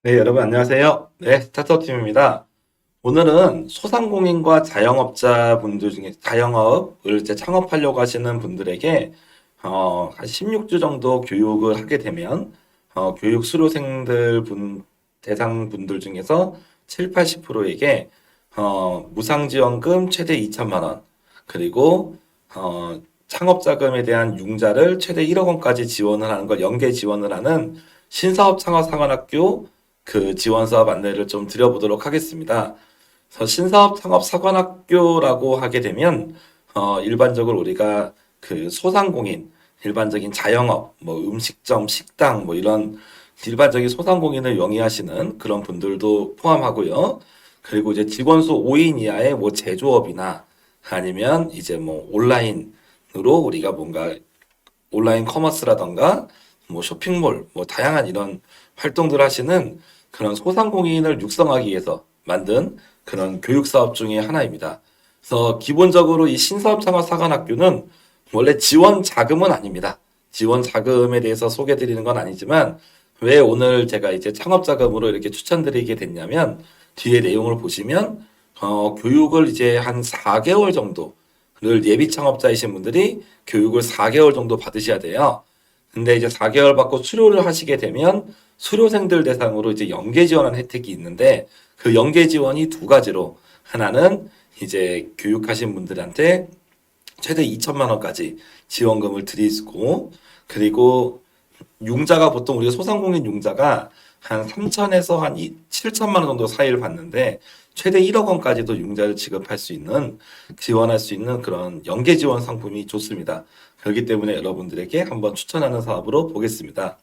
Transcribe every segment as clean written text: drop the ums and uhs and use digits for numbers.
네, 여러분 안녕하세요. 네, 스타트업팀입니다. 오늘은 소상공인과 자영업자분들 중에 자영업을 이제 창업하려고 하시는 분들에게 한 16주 정도 교육을 하게 되면 교육 수료생들 대상 분들 중에서 7, 80%에게 무상지원금 최대 2천만 원, 그리고 창업자금에 대한 융자를 최대 1억 원까지 지원을 하는 걸 연계 지원을 하는 신사업 창업사관학교 그 지원 사업 안내를 좀 드려보도록 하겠습니다. 그래서 신사업 창업 사관학교라고 하게 되면 일반적으로 우리가 그 소상공인, 일반적인 자영업, 뭐 음식점, 식당 뭐 이런 일반적인 소상공인을 영위하시는 그런 분들도 포함하고요. 그리고 이제 직원 수 5인 이하의 뭐 제조업이나 아니면 이제 뭐 온라인으로 우리가 뭔가 온라인 커머스라던가 뭐 쇼핑몰, 뭐 다양한 이런 활동들 하시는 그런 소상공인을 육성하기 위해서 만든 그런 교육 사업 중에 하나입니다. 그래서 기본적으로 이 신사업 창업 사관학교는 원래 지원 자금은 아닙니다. 지원 자금에 대해서 소개해 드리는 건 아니지만 왜 오늘 제가 이제 창업 자금으로 이렇게 추천드리게 됐냐면 뒤에 내용을 보시면 교육을 이제 한 4개월 정도를 예비 창업자이신 분들이 교육을 4개월 정도 받으셔야 돼요. 근데 이제 4개월 받고 수료를 하시게 되면 수료생들 대상으로 이제 연계 지원하는 혜택이 있는데 그 연계 지원이 두 가지로 하나는 이제 교육하신 분들한테 최대 2천만 원까지 지원금을 드리고 그리고 융자가 보통 우리가 소상공인 융자가 한 3천에서 한 7천만 원 정도 사이를 받는데 최대 1억 원까지도 융자를 지급할 수 있는 지원할 수 있는 그런 연계 지원 상품이 좋습니다. 그렇기 때문에 여러분들에게 한번 추천하는 사업으로 보겠습니다.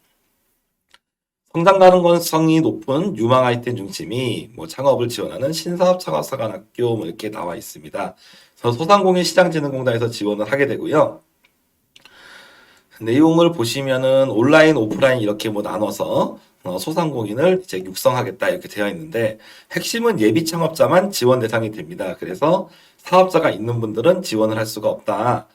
성장 가능성이 높은 유망 아이템 중심이 뭐 창업을 지원하는 신사업 창업사관학교 뭐 이렇게 나와 있습니다. 그래서 소상공인 시장진흥공단에서 지원을 하게 되고요. 내용을 보시면은 온라인, 오프라인 이렇게 뭐 나눠서 소상공인을 이제 육성하겠다 이렇게 되어 있는데 핵심은 예비 창업자만 지원 대상이 됩니다. 그래서 사업자가 있는 분들은 지원을 할 수가 없다.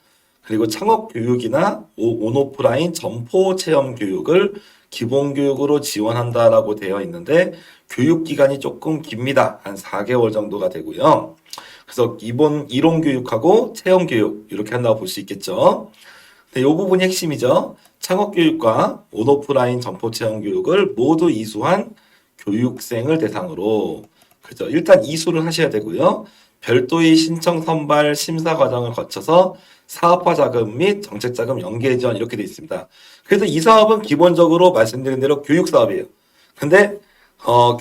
그리고 창업 교육이나 온오프라인 점포 체험 교육을 기본 교육으로 지원한다라고 되어 있는데 교육 기간이 조금 깁니다. 한 4개월 정도가 되고요. 그래서 기본 이론 교육하고 체험 교육 이렇게 한다고 볼 수 있겠죠. 네, 이 부분이 핵심이죠. 창업 교육과 온오프라인 점포 체험 교육을 모두 이수한 교육생을 대상으로 그죠. 일단 이수를 하셔야 되고요. 별도의 신청 선발 심사 과정을 거쳐서 사업화 자금 및 정책 자금 연계 지원 이렇게 돼 있습니다. 그래서 이 사업은 기본적으로 말씀드린 대로 교육 사업이에요. 근데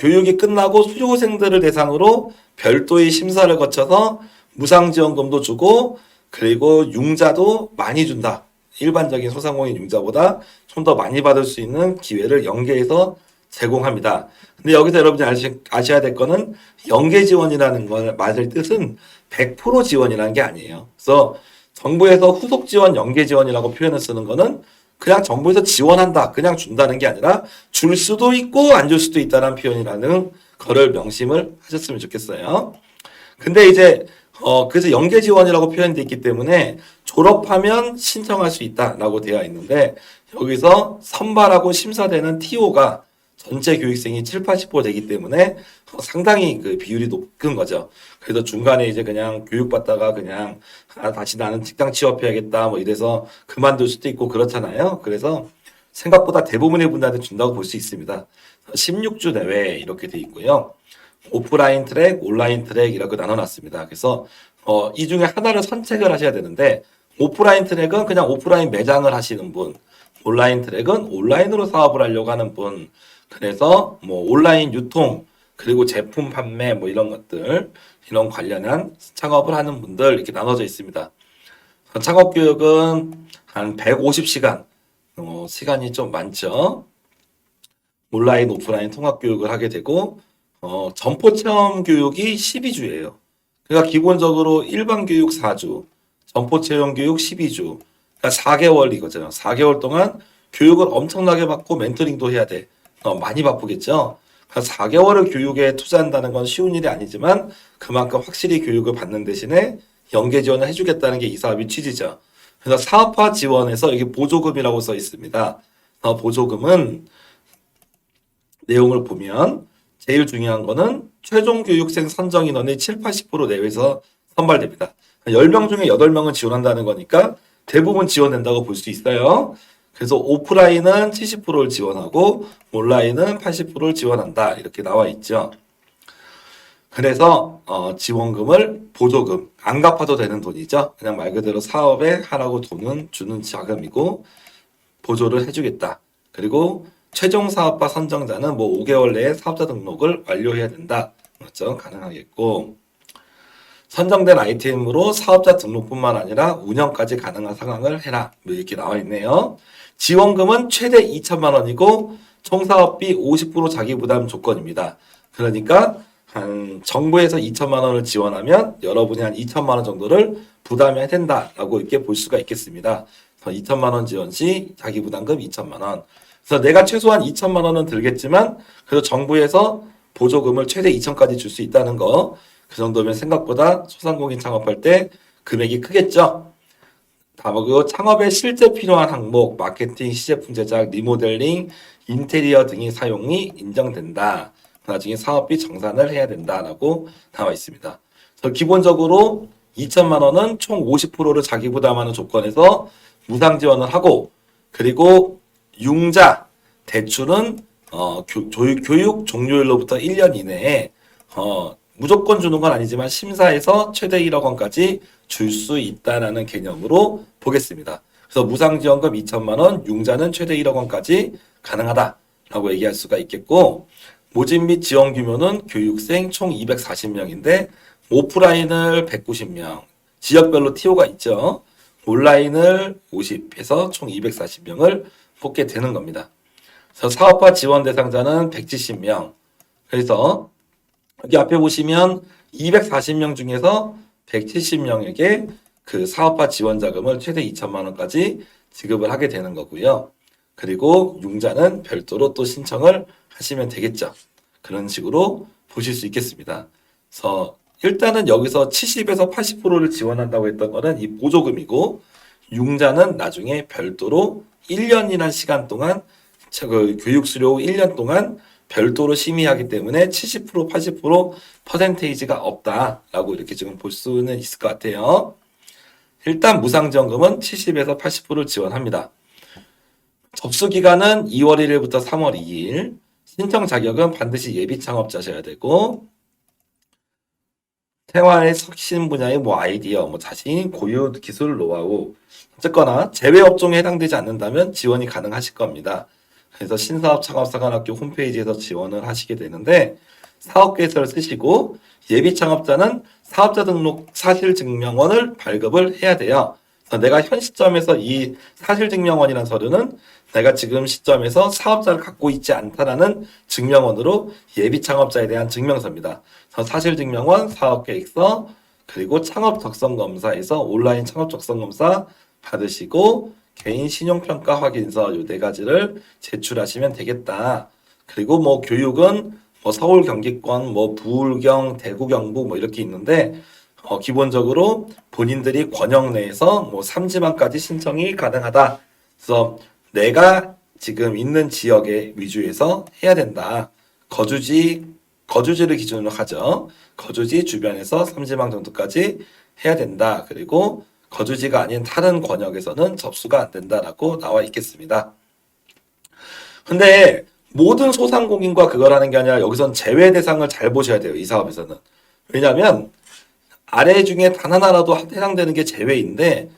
교육이 끝나고 수료생들을 대상으로 별도의 심사를 거쳐서 무상지원금도 주고 그리고 융자도 많이 준다. 일반적인 소상공인 융자보다 좀 더 많이 받을 수 있는 기회를 연계해서 제공합니다. 근데 여기서 여러분이 아셔야 될 거는 연계 지원이라는 걸 맞을 뜻은 100% 지원이라는 게 아니에요. 그래서 정부에서 후속 지원, 연계 지원이라고 표현을 쓰는 거는 그냥 정부에서 지원한다, 그냥 준다는 게 아니라 줄 수도 있고 안 줄 수도 있다는 표현이라는 거를 명심을 하셨으면 좋겠어요. 근데 이제 그래서 연계 지원이라고 표현되어 있기 때문에 졸업하면 신청할 수 있다라고 되어 있는데 여기서 선발하고 심사되는 TO가 전체 교육생이 7, 80% 되기 때문에 상당히 그 비율이 높은 거죠. 그래서 중간에 이제 그냥 교육받다가 그냥 다시 나는 직장 취업해야겠다 뭐 이래서 그만둘 수도 있고 그렇잖아요. 그래서 생각보다 대부분의 분들한테 준다고 볼 수 있습니다. 16주 내외 이렇게 돼 있고요. 오프라인 트랙, 온라인 트랙 이렇게 나눠놨습니다. 그래서 이 중에 하나를 선택을 하셔야 되는데 오프라인 트랙은 그냥 오프라인 매장을 하시는 분, 온라인 트랙은 온라인으로 사업을 하려고 하는 분, 그래서 뭐 온라인 유통 그리고 제품 판매 뭐 이런 것들 이런 관련한 창업을 하는 분들 이렇게 나눠져 있습니다. 창업 교육은 한 150시간 시간이 좀 많죠. 온라인, 오프라인 통합 교육을 하게 되고 점포 체험 교육이 12주예요. 그러니까 기본적으로 일반 교육 4주, 점포 체험 교육 12주, 그러니까 4개월 이거잖아요. 4개월 동안 교육을 엄청나게 받고 멘토링도 해야 돼. 많이 바쁘겠죠. 그러니까 4개월을 교육에 투자한다는 건 쉬운 일이 아니지만 그만큼 확실히 교육을 받는 대신에 연계 지원을 해주겠다는 게 이 사업의 취지죠. 그래서 사업화 지원에서 여기 보조금이라고 써 있습니다. 보조금은 내용을 보면 제일 중요한 거는 최종 교육생 선정 인원의 7, 80% 내외에서 선발됩니다. 10명 중에 8명은 지원한다는 거니까 대부분 지원된다고 볼 수 있어요. 그래서 오프라인은 70%를 지원하고 온라인은 80%를 지원한다. 이렇게 나와 있죠. 그래서 지원금을 보조금, 안 갚아도 되는 돈이죠. 그냥 말 그대로 사업에 하라고 돈은 주는 자금이고 보조를 해주겠다. 그리고 최종 사업화 선정자는 뭐 5개월 내에 사업자 등록을 완료해야 된다. 그렇죠? 가능하겠고 선정된 아이템으로 사업자 등록뿐만 아니라 운영까지 가능한 상황을 해라. 뭐 이렇게 나와 있네요. 지원금은 최대 2천만 원이고 총사업비 50% 자기 부담 조건입니다. 그러니까 한 정부에서 2천만 원을 지원하면 여러분이 한 2천만 원 정도를 부담해야 된다라고 이렇게 볼 수가 있겠습니다. 2천만 원 지원 시 자기 부담금 2천만 원. 그래서 내가 최소한 2천만 원은 들겠지만 그래도 정부에서 보조금을 최대 2천까지 줄 수 있다는 거. 그 정도면 생각보다 소상공인 창업할 때 금액이 크겠죠. 다음으로 창업에 실제 필요한 항목, 마케팅, 시제품 제작, 리모델링, 인테리어 등의 사용이 인정된다. 나중에 사업비 정산을 해야 된다라고 나와 있습니다. 그래서 기본적으로 2천만 원은 총 50%를 자기 부담하는 조건에서 무상 지원을 하고 그리고 융자 대출은 교육 종료일로부터 1년 이내에 무조건 주는 건 아니지만 심사에서 최대 1억 원까지 줄 수 있다라는 개념으로 보겠습니다. 그래서 무상지원금 2천만 원, 융자는 최대 1억 원까지 가능하다라고 얘기할 수가 있겠고 모집 및 지원 규모는 교육생 총 240명인데 오프라인을 190명, 지역별로 TO가 있죠. 온라인을 50해서 총 240명을 뽑게 되는 겁니다. 그래서 사업화 지원 대상자는 170명. 그래서 여기 앞에 보시면 240명 중에서 170명에게 그 사업화 지원 자금을 최대 2천만 원까지 지급을 하게 되는 거고요. 그리고 융자는 별도로 또 신청을 하시면 되겠죠. 그런 식으로 보실 수 있겠습니다. 그래서 일단은 여기서 70에서 80%를 지원한다고 했던 거는 이 보조금이고 융자는 나중에 별도로 1년이라는 시간 동안 그 교육 수료 1년 동안 별도로 심의하기 때문에 70% 80% 퍼센테이지가 없다라고 이렇게 지금 볼 수는 있을 것 같아요. 일단 무상지원금은 70에서 80%를 지원합니다. 접수 기간은 2월 1일부터 3월 2일. 신청 자격은 반드시 예비 창업자셔야 되고 생활의 혁신 분야의 뭐 아이디어, 뭐 자신 고유 기술 노하우 어쨌거나 제외 업종에 해당되지 않는다면 지원이 가능하실 겁니다. 그래서 신사업 창업사관학교 홈페이지에서 지원을 하시게 되는데 사업계획서를 쓰시고 예비 창업자는 사업자 등록 사실증명원을 발급을 해야 돼요. 그래서 내가 현 시점에서 이 사실증명원이라는 서류는 내가 지금 시점에서 사업자를 갖고 있지 않다라는 증명원으로 예비 창업자에 대한 증명서입니다. 그래서 사실증명원, 사업계획서, 그리고 창업적성검사에서 온라인 창업적성검사 받으시고 개인 신용평가 확인서 요 네 가지를 제출하시면 되겠다. 그리고 뭐 교육은 뭐 서울 경기권, 뭐 부울경, 대구 경북 뭐 이렇게 있는데 기본적으로 본인들이 권역 내에서 뭐 3지방까지 신청이 가능하다. 그래서 내가 지금 있는 지역의 위주에서 해야 된다. 거주지를 기준으로 하죠. 거주지 주변에서 3지방 정도까지 해야 된다. 그리고 거주지가 아닌 다른 권역에서는 접수가 안 된다라고 나와 있겠습니다. 근데 모든 소상공인과 그걸 하는 게 아니라 여기선 제외 대상을 잘 보셔야 돼요. 이 사업에서는. 왜냐하면 아래 중에 단 하나라도 해당되는 게 제외인데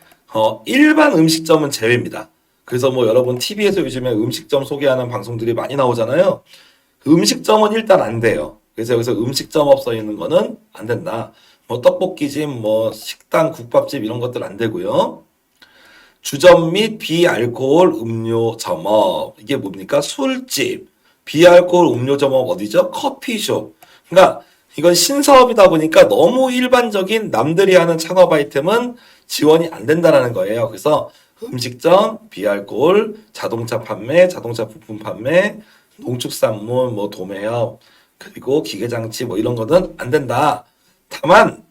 일반 음식점은 제외입니다. 그래서 뭐 여러분 TV에서 요즘에 음식점 소개하는 방송들이 많이 나오잖아요. 음식점은 일단 안 돼요. 그래서 여기서 음식점업 써 있는 거는 안 된다. 뭐 떡볶이집, 뭐 식당, 국밥집 이런 것들 안 되고요. 주점 및 비알코올 음료점업 이게 뭡니까? 술집, 비알코올 음료점업 어디죠? 커피숍. 그러니까 이건 신사업이다 보니까 너무 일반적인 남들이 하는 창업 아이템은 지원이 안 된다라는 거예요. 그래서 음식점, 비알코올, 자동차 판매, 자동차 부품 판매, 농축산물, 뭐 도매업, 그리고 기계장치 뭐 이런 거는 안 된다. 다만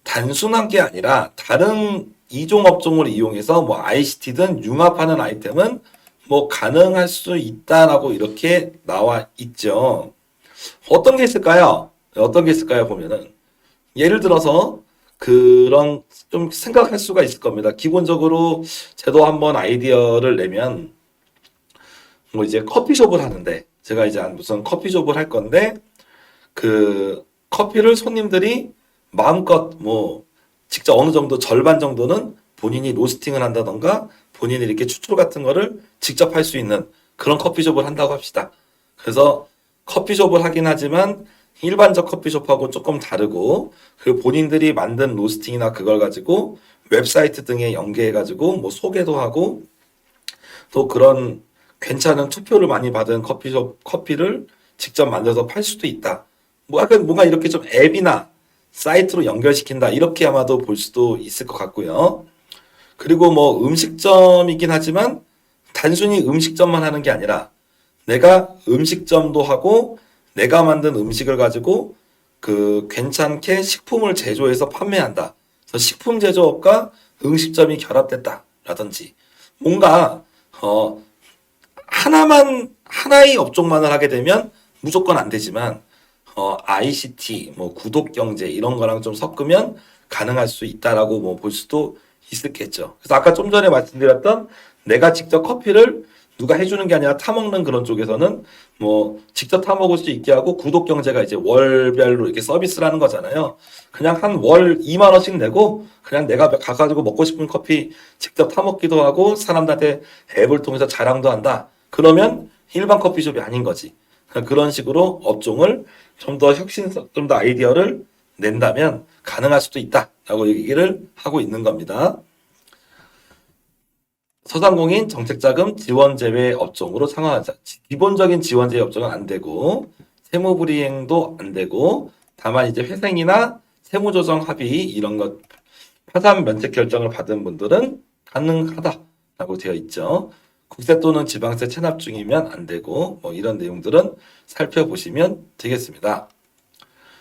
단순한 게 아니라 다른 이종 업종을 이용해서 뭐 ICT든 융합하는 아이템은 뭐 가능할 수 있다라고 이렇게 나와 있죠. 어떤 게 있을까요? 어떤 게 있을까요? 보면은 예를 들어서 그런 좀 생각할 수가 있을 겁니다. 기본적으로 저도 한번 아이디어를 내면 뭐 이제 커피숍을 하는데 제가 이제 무슨 커피숍을 할 건데 그 커피를 손님들이 마음껏 뭐 직접 어느 정도 절반 정도는 본인이 로스팅을 한다던가 본인이 이렇게 추출 같은 거를 직접 할 수 있는 그런 커피숍을 한다고 합시다. 그래서 커피숍을 하긴 하지만 일반적 커피숍하고 조금 다르고 그리고 본인들이 만든 로스팅이나 그걸 가지고 웹사이트 등에 연계해가지고 뭐 소개도 하고 또 그런 괜찮은 투표를 많이 받은 커피숍 커피를 직접 만들어서 팔 수도 있다. 뭐 약간 뭔가 이렇게 좀 앱이나 사이트로 연결시킨다. 이렇게 아마도 볼 수도 있을 것 같고요. 그리고 뭐 음식점이긴 하지만 단순히 음식점만 하는 게 아니라 내가 음식점도 하고 내가 만든 음식을 가지고 그 괜찮게 식품을 제조해서 판매한다. 그래서 식품 제조업과 음식점이 결합됐다라든지 뭔가 어 하나의 업종만을 하게 되면 무조건 안 되지만 ICT 뭐 구독 경제 이런 거랑 좀 섞으면 가능할 수 있다라고 뭐 볼 수도 있겠죠. 그래서 아까 좀 전에 말씀드렸던 내가 직접 커피를 누가 해주는 게 아니라 타먹는 그런 쪽에서는 뭐 직접 타먹을 수 있게 하고 구독 경제가 이제 월별로 이렇게 서비스를 하는 거잖아요. 그냥 한 월 2만 원씩 내고 그냥 내가 가가지고 먹고 싶은 커피 직접 타먹기도 하고 사람들한테 앱을 통해서 자랑도 한다. 그러면 일반 커피숍이 아닌 거지. 그런 식으로 업종을 좀 더 좀 더 아이디어를 낸다면 가능할 수도 있다라고 얘기를 하고 있는 겁니다. 소상공인 정책자금 지원 제외 업종으로 상환하자. 기본적인 지원 제외 업종은 안 되고 세무불이행도 안 되고 다만 이제 회생이나 세무조정 합의 이런 것 파산 면책 결정을 받은 분들은 가능하다라고 되어 있죠. 국세 또는 지방세 체납 중이면 안 되고 뭐 이런 내용들은 살펴보시면 되겠습니다.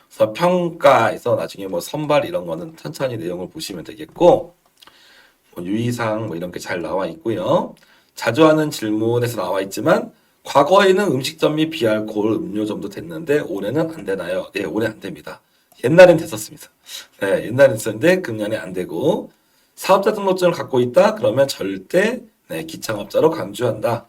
그래서 평가에서 나중에 뭐 선발 이런 거는 천천히 내용을 보시면 되겠고 뭐 유의사항 뭐 이런 게 잘 나와 있고요. 자주 하는 질문에서 나와 있지만 과거에는 음식점 및 비알코올 음료점도 됐는데 올해는 안 되나요? 네, 올해 안 됩니다. 옛날엔 됐었습니다. 네, 옛날엔 됐었는데 금년에 안 되고 사업자 등록증을 갖고 있다? 그러면 절대 네, 기창업자로 강조한다.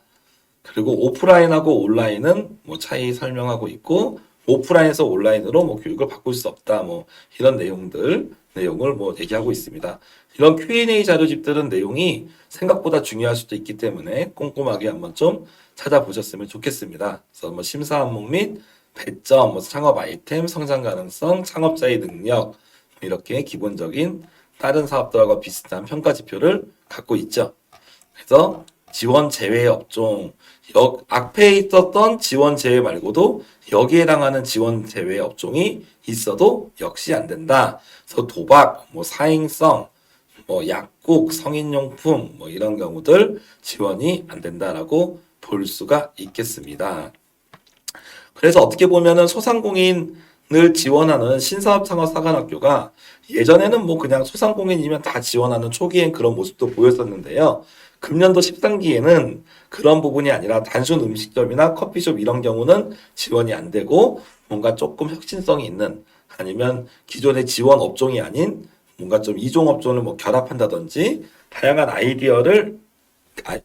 그리고 오프라인하고 온라인은 뭐 차이 설명하고 있고 오프라인에서 온라인으로 뭐 교육을 바꿀 수 없다. 뭐 이런 내용을 뭐 얘기하고 있습니다. 이런 Q&A 자료집들은 내용이 생각보다 중요할 수도 있기 때문에 꼼꼼하게 한번 좀 찾아보셨으면 좋겠습니다. 그래서 뭐 심사 항목 및 배점, 뭐 창업 아이템, 성장 가능성, 창업자의 능력 이렇게 기본적인 다른 사업들과 비슷한 평가 지표를 갖고 있죠. 그래서 지원 제외 업종, 앞에 있었던 지원 제외 말고도 여기에 해당하는 지원 제외 업종이 있어도 역시 안 된다. 그래서 도박, 뭐 사행성, 뭐 약국, 성인용품 뭐 이런 경우들 지원이 안 된다라고 볼 수가 있겠습니다. 그래서 어떻게 보면은 소상공인을 지원하는 신사업창업사관학교가 예전에는 뭐 그냥 소상공인이면 다 지원하는 초기엔 그런 모습도 보였었는데요. 금년도 13기에는 그런 부분이 아니라 단순 음식점이나 커피숍 이런 경우는 지원이 안 되고 뭔가 조금 혁신성이 있는 아니면 기존의 지원 업종이 아닌 뭔가 좀 이종 업종을 뭐 결합한다든지 다양한 아이디어를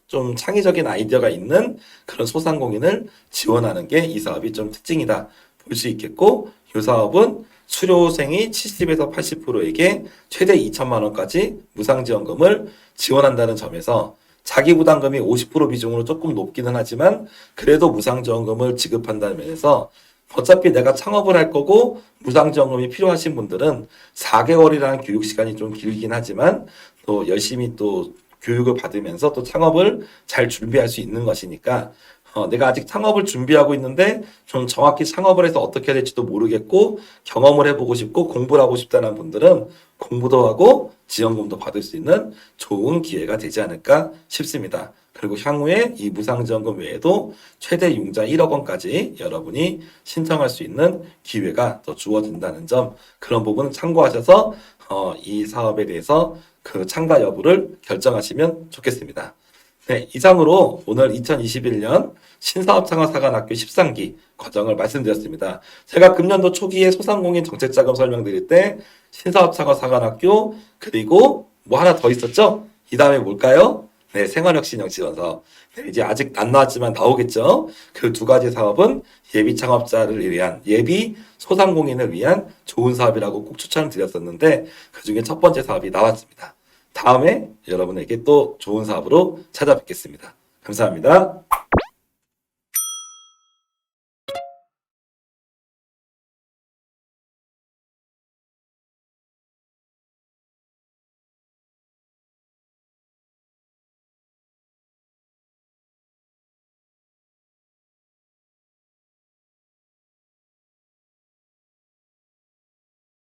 좀 창의적인 아이디어가 있는 그런 소상공인을 지원하는 게 이 사업이 좀 특징이다 볼 수 있겠고 이 사업은 수료생이 70에서 80%에게 최대 2천만 원까지 무상지원금을 지원한다는 점에서 자기 부담금이 50% 비중으로 조금 높기는 하지만 그래도 무상지원금을 지급한다는 면에서 어차피 내가 창업을 할 거고 무상지원금이 필요하신 분들은 4개월이라는 교육 시간이 좀 길긴 하지만 또 열심히 또 교육을 받으면서 또 창업을 잘 준비할 수 있는 것이니까 내가 아직 창업을 준비하고 있는데 좀 정확히 창업을 해서 어떻게 해야 될지도 모르겠고 경험을 해보고 싶고 공부를 하고 싶다는 분들은 공부도 하고 지원금도 받을 수 있는 좋은 기회가 되지 않을까 싶습니다. 그리고 향후에 이 무상지원금 외에도 최대 융자 1억 원까지 여러분이 신청할 수 있는 기회가 더 주어진다는 점 그런 부분 참고하셔서 이 사업에 대해서 그 참가 여부를 결정하시면 좋겠습니다. 네, 이상으로 오늘 2021년 신사업창업사관학교 13기 과정을 말씀드렸습니다. 제가 금년도 초기에 소상공인 정책자금 설명드릴 때 신사업창업사관학교 그리고 뭐 하나 더 있었죠? 이 다음에 뭘까요? 네, 생활혁신형 지원서. 네, 이제 아직 안 나왔지만 나오겠죠? 그 두 가지 사업은 예비 창업자를 위한, 예비 소상공인을 위한 좋은 사업이라고 꼭 추천을 드렸었는데 그 중에 첫 번째 사업이 나왔습니다. 다음에 여러분에게 또 좋은 사업으로 찾아뵙겠습니다. 감사합니다.